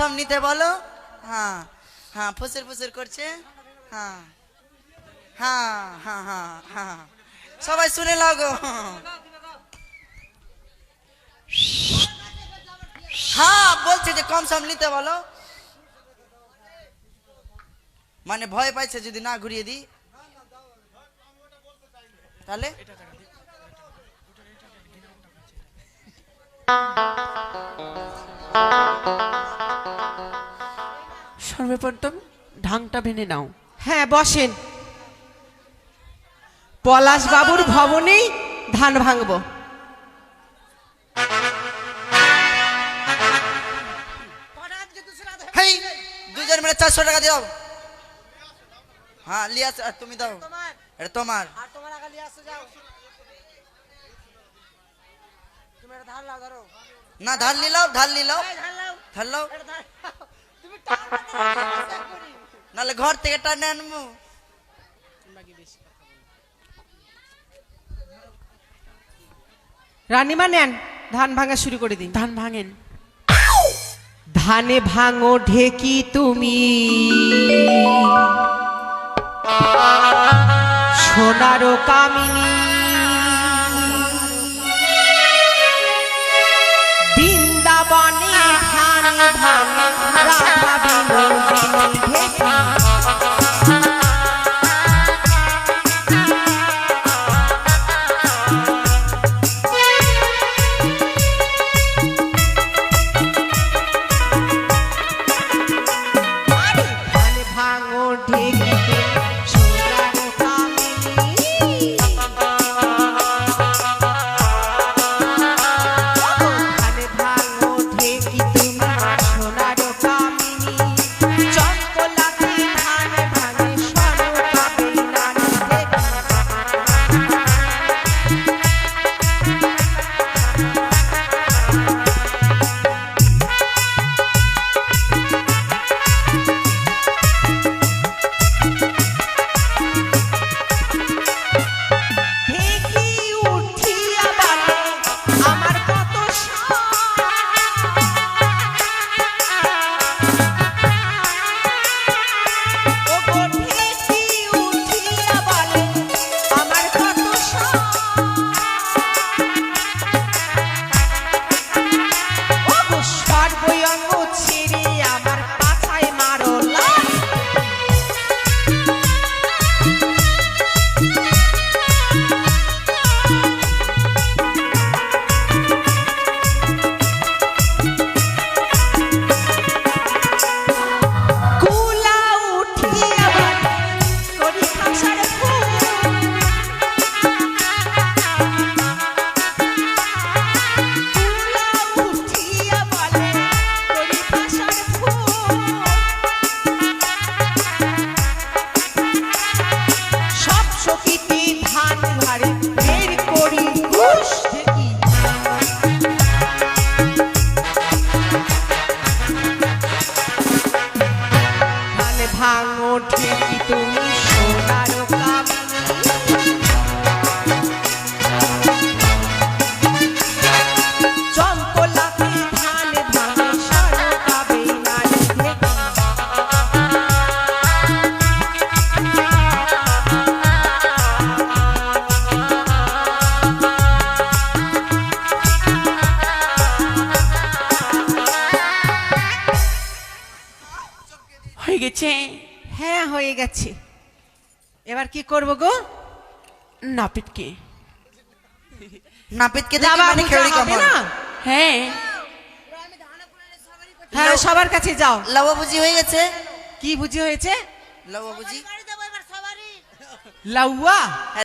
সম নিতে বলো। হ্যাঁ হ্যাঁ, ফুসুর ফুসুর করছে। হ্যাঁ হ্যাঁ হ্যাঁ হ্যাঁ হ্যাঁ, সবাই শুনে লাও গো। হ্যাঁ বলছে যে কম সম নিতে বলো, মানে ভয় পাইছে যদি না ঘুরিয়ে দিই তাহলে। সর্বপ্রথম ঢাংটা ভেঙে নাও। হ্যাঁ বসেন, পলাশ বাবুর ভবনেই ধান ভাঙবো। হেই, দুজন মিলে 400 টাকা দাও। হ্যাঁ লিয়াস, তুমি দাও, এটা তোমার। না ধার নিলাও, ধার নিলাও, ধার লাও, নাহলে ঘর থেকে টানে আনবো। রানীমা নেন, ধান ভাঙা শুরু করে দিন। ধান ভাঙেন। ধানে ভাঙো ঢেকি তুমি, সোনারো কামিনী, বৃন্দাবনে ধান ভাঙে রাধা বিনোদিনী ঢেকি। ভাঙো ঢেকি তুমি সোনারো কামিনী, চম্পলাতে ধান ভাঙে সারো পাবে নারী ঢেকি। হয়ে গেছে? হ্যাঁ হয়ে গেছে। এবার কি করব গো? নাপিতকে। নাপিতকে দেখি মানে খেউড়ি হবে কামড়। না? হ্যাঁ হ্যাঁ সবার কাছে যাও। লাউয়া বুঝি হয়ে গেছে? কি বুঝি হয়েছে? লাউয়া বুঝি লাউয়া